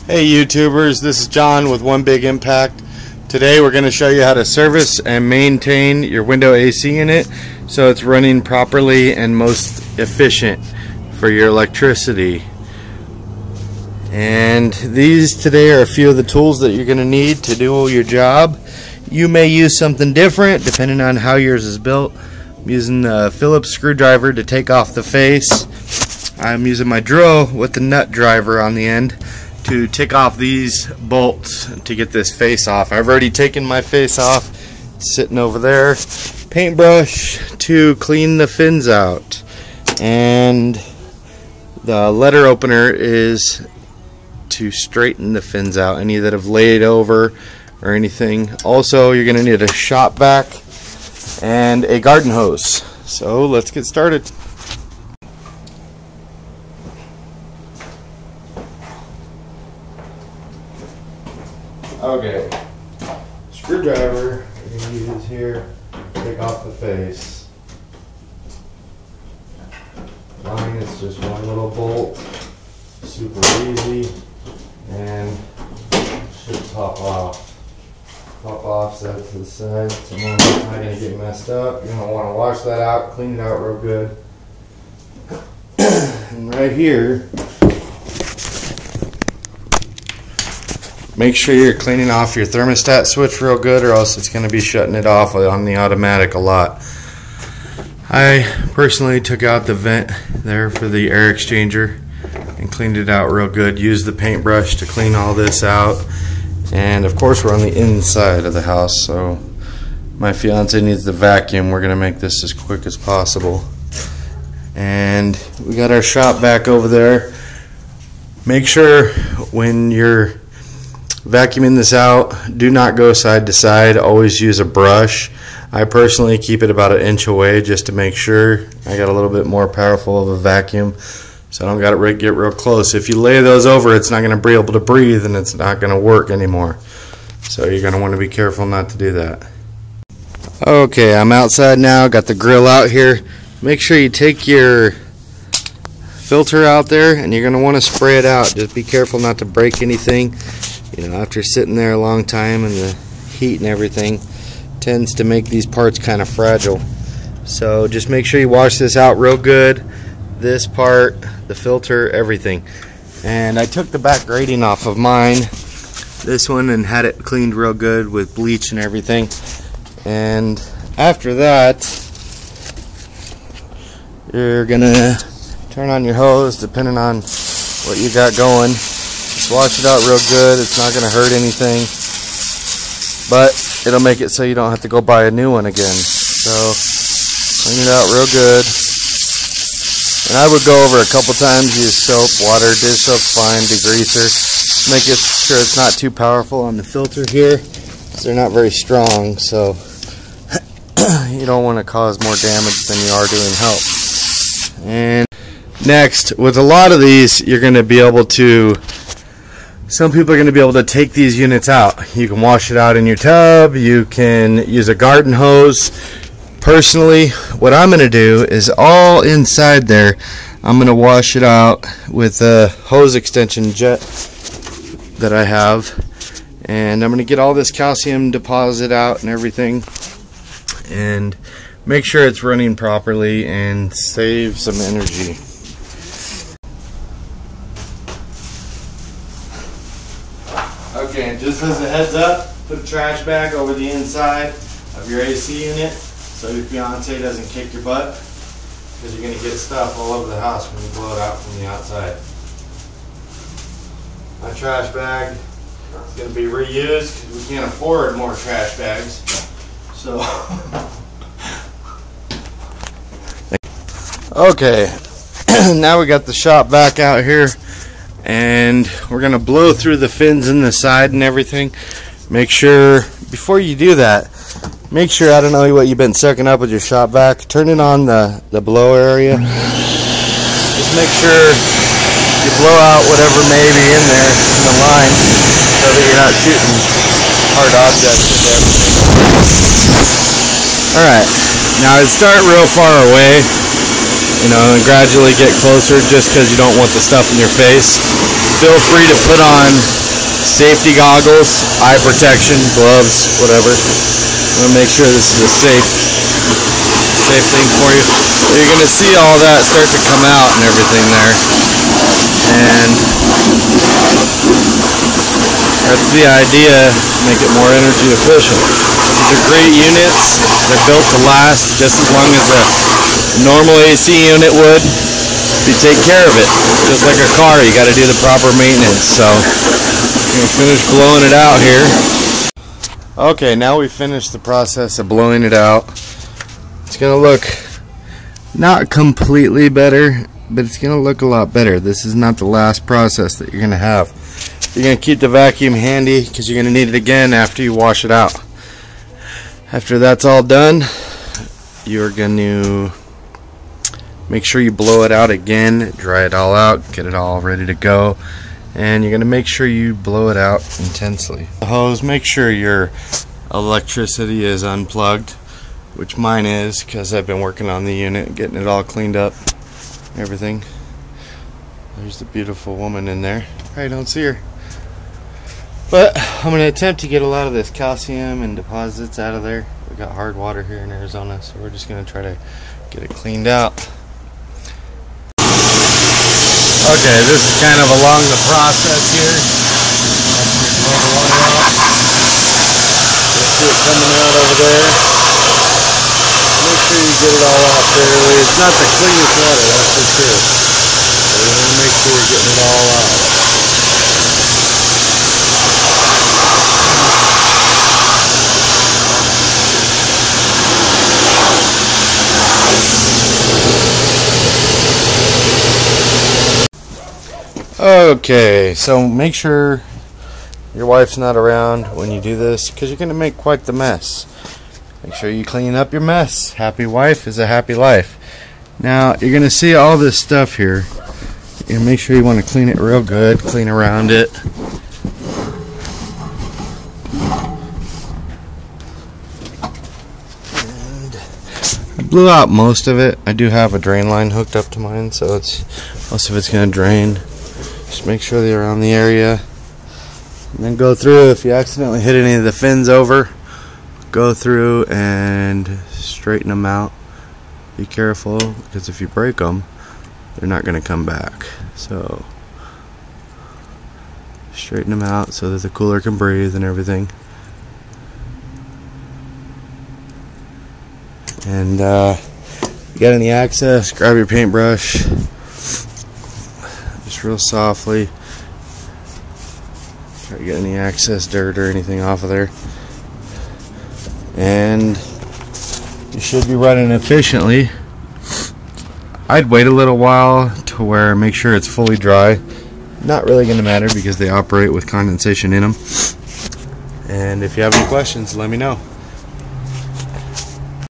Hey YouTubers, this is John with One Big Impact. Today we're going to show you how to service and maintain your window AC unit so it's running properly and most efficient for your electricity. And these today are a few of the tools that you're going to need to do your job. You may use something different depending on how yours is built. I'm using the Phillips screwdriver to take off the face. I'm using my drill with the nut driver on the end to take off these bolts to get this face off. I've already taken my face off. It's sitting over there. Paintbrush to clean the fins out. And the letter opener is to straighten the fins out, any that have laid over or anything. Also, you're going to need a shop vac and a garden hose. So let's get started. Okay, screwdriver we're going to use here, take off the face. Mine is just one little bolt, super easy, and should pop off. Pop off side to the side, so it's not going to get messed up. You're going to want to wash that out, clean it out real good. And right here, make sure you're cleaning off your thermostat switch real good, or else it's going to be shutting it off on the automatic a lot. I personally took out the vent there for the air exchanger and cleaned it out real good. Used the paintbrush to clean all this out. And of course we're on the inside of the house, so my fiance needs the vacuum. We're going to make this as quick as possible. And we got our shop vac over there. Make sure when you're vacuuming this out, do not go side to side. Always use a brush. I personally keep it about 1 inch away just to make sure. I got a little bit more powerful of a vacuum, so I don't got to get real close. If you lay those over, it's not going to be able to breathe and it's not going to work anymore. So you're going to want to be careful not to do that. Okay, I'm outside now. Got the grill out here. Make sure you take your filter out there and you're going to want to spray it out. Just be careful not to break anything. You know, after sitting there a long time and the heat and everything tends to make these parts kind of fragile. So just make sure you wash this out real good. This part, the filter, everything. And I took the back grating off of mine, this one, and had it cleaned real good with bleach and everything. And after that, you're gonna turn on your hose depending on what you got going. Just wash it out real good. It's not going to hurt anything, but it'll make it so you don't have to go buy a new one again. So clean it out real good. And I would go over a couple times. Use soap, water, dish soap's fine, degreaser. Make sure it's not too powerful on the filter here, because they're not very strong, so you don't want to cause more damage than you are doing help. And next, with a lot of these, you're going to be able to, some people are going to be able to take these units out. You can wash it out in your tub. You can use a garden hose. Personally, what I'm going to do is all inside there, I'm going to wash it out with a hose extension jet that I have. And I'm going to get all this calcium deposit out and everything. And make sure it's running properly and save some energy. Okay, and just as a heads up, put a trash bag over the inside of your AC unit so your fiance doesn't kick your butt, because you're going to get stuff all over the house when you blow it out from the outside. My trash bag is going to be reused because we can't afford more trash bags. So, okay, now we got the shop vac out here. And we're going to blow through the fins in the side and everything. Make sure, before you do that, make sure, I don't know what you've been sucking up with your shop vac, turn it on the blow area. Just make sure you blow out whatever may be in there in the line so that you're not shooting hard objects into everything. Alright, now I'd start real far away, you know, and gradually get closer just because you don't want the stuff in your face. feel free to put on safety goggles, eye protection, gloves, whatever. I'm gonna make sure this is a safe thing for you. You're gonna see all that start to come out and everything there, and that's the idea. Make it more energy efficient. These are great units. They're built to last just as long as a normal AC unit would. If you take care of it, just like a car, you got to do the proper maintenance. So I'm gonna finish blowing it out here. Okay, now we finished the process of blowing it out. It's gonna look not completely better, but it's gonna look a lot better. This is not the last process that you're gonna have. You're gonna keep the vacuum handy because you're gonna need it again after you wash it out. After that's all done, you're gonna make sure you blow it out again, dry it all out, get it all ready to go, and you're gonna make sure you blow it out intensely. The hose, make sure your electricity is unplugged, which mine is because I've been working on the unit, getting it all cleaned up, everything. There's the beautiful woman in there. I don't see her. But I'm going to attempt to get a lot of this calcium and deposits out of there. We got hard water here in Arizona, so we're just going to try to get it cleaned out. Okay, this is kind of along the process here. Blow the water out. You'll see it coming out over there. Make sure you get it all out fairly. It's not the cleanest water, that's for sure. So you want to make sure you're getting it all out. Okay, so make sure your wife's not around when you do this because you're going to make quite the mess. Make sure you clean up your mess. Happy wife is a happy life. Now, you're going to see all this stuff here. You're make sure you want to clean it real good, clean around it. And I blew out most of it. I do have a drain line hooked up to mine, so most of it's going to drain. Just make sure they're around the area. And then go through, if you accidentally hit any of the fins over, go through and straighten them out. Be careful, because if you break them, they're not going to come back. So straighten them out so that the cooler can breathe and everything. And you got any access, grab your paintbrush, just real softly. Try to get any excess dirt or anything off of there. And you should be running efficiently. I'd wait a little while to where make sure it's fully dry. Not really going to matter because they operate with condensation in them. And if you have any questions, let me know.